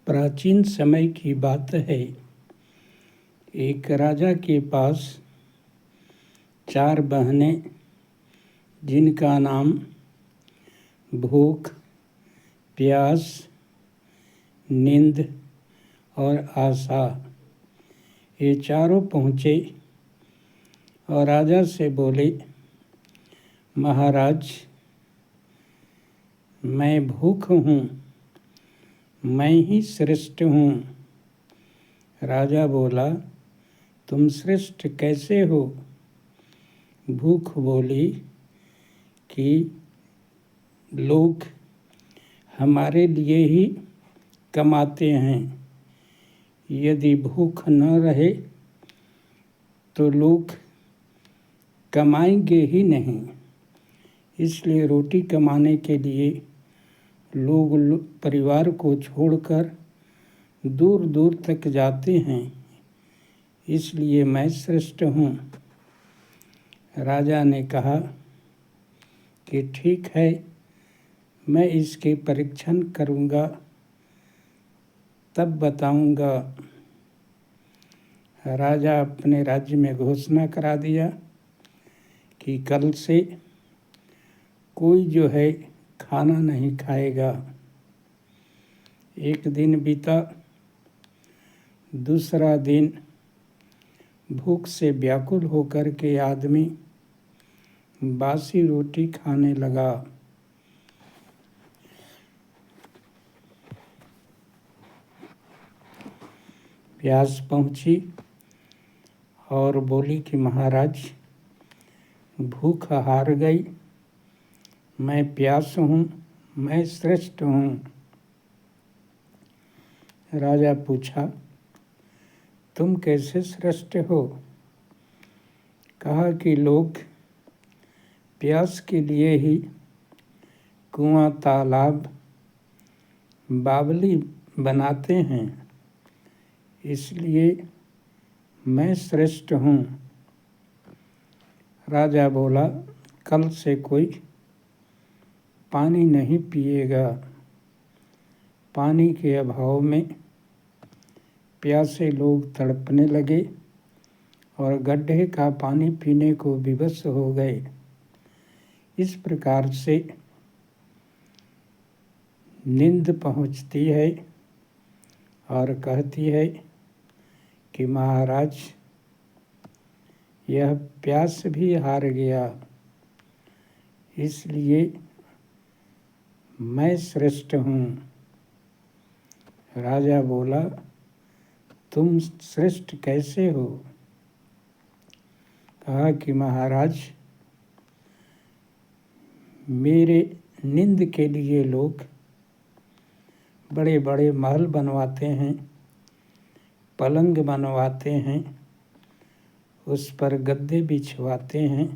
प्राचीन समय की बात है। एक राजा के पास 4 बहनें, जिनका नाम भूख, प्यास, नींद और आशा, ये चारों पहुँचे और राजा से बोले, महाराज, मैं भूख हूँ, मैं ही श्रेष्ठ हूँ। राजा बोला, तुम श्रेष्ठ कैसे हो? भूख बोली कि लोग हमारे लिए ही कमाते हैं, यदि भूख न रहे तो लोग कमाएंगे ही नहीं। इसलिए रोटी कमाने के लिए लोग परिवार को छोड़कर दूर दूर तक जाते हैं, इसलिए मैं श्रेष्ठ हूँ। राजा ने कहा कि ठीक है, मैं इसके परीक्षण करूँगा, तब बताऊँगा। राजा अपने राज्य में घोषणा करा दिया कि कल से कोई जो है खाना नहीं खाएगा। एक दिन बीता, दूसरा दिन, भूख से व्याकुल होकर के आदमी बासी रोटी खाने लगा। प्यास पहुंची और बोली कि महाराज, भूख हार गई, मैं प्यास हूँ, मैं श्रेष्ठ हूँ। राजा पूछा, तुम कैसे श्रेष्ठ हो? कहा कि लोग प्यास के लिए ही कुआं, तालाब, बावली बनाते हैं, इसलिए मैं श्रेष्ठ हूँ। राजा बोला, कल से कोई पानी नहीं पिएगा। पानी के अभाव में प्यासे लोग तड़पने लगे और गड्ढे का पानी पीने को विवश हो गए। इस प्रकार से नींद पहुँचती है और कहती है कि महाराज, यह प्यास भी हार गया, इसलिए मैं श्रेष्ठ हूँ। राजा बोला, तुम श्रेष्ठ कैसे हो? कहा कि महाराज, मेरे नींद के लिए लोग बड़े बड़े महल बनवाते हैं, पलंग बनवाते हैं, उस पर गद्दे बिछवाते हैं,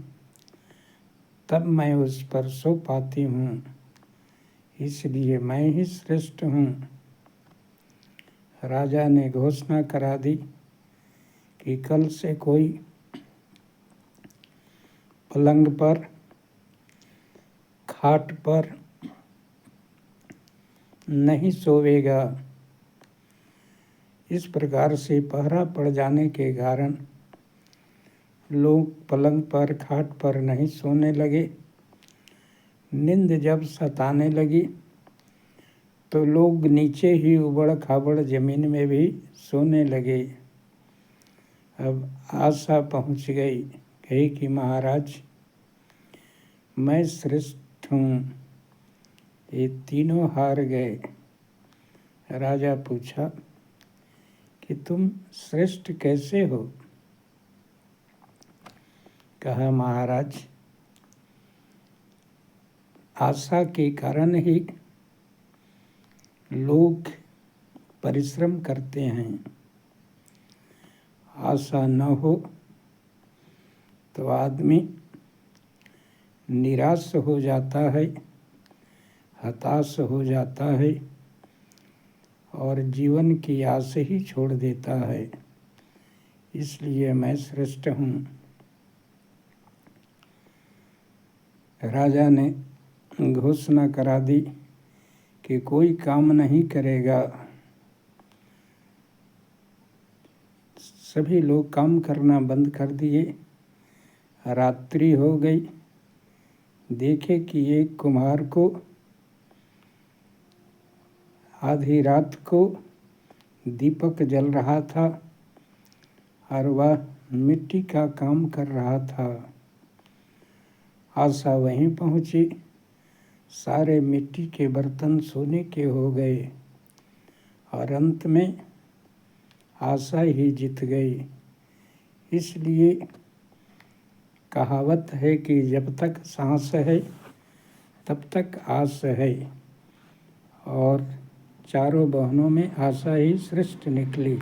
तब मैं उस पर सो पाती हूँ, इसलिए मैं ही श्रेष्ठ हूँ। राजा ने घोषणा करा दी कि कल से कोई पलंग पर, खाट पर नहीं सोवेगा। इस प्रकार से पहरा पड़ जाने के कारण लोग पलंग पर, खाट पर नहीं सोने लगे। नींद जब सताने लगी तो लोग नीचे ही उबड़ खाबड़ जमीन में भी सोने लगे। अब आशा पहुंच गई, कही कि महाराज, मैं श्रेष्ठ हूँ। ये तीनों हार गए। राजा पूछा कि तुम श्रेष्ठ कैसे हो? कहा, महाराज, आशा के कारण ही लोग परिश्रम करते हैं। आशा न हो तो आदमी निराश हो जाता है, हताश हो जाता है और जीवन की आस ही छोड़ देता है। इसलिए मैं श्रेष्ठ हूँ। राजा ने घोषणा करा दी कि कोई काम नहीं करेगा सभी लोग काम करना बंद कर दिए। रात्रि हो गई। देखे कि एक कुम्हार को आधी रात को दीपक जल रहा था और वह मिट्टी का काम कर रहा था। आशा वहीं पहुंची। सारे मिट्टी के बर्तन सोने के हो गए और अंत में आशा ही जीत गई। इसलिए कहावत है कि जब तक सांस है तब तक आस है, और चारों बहनों में आशा ही श्रेष्ठ निकली।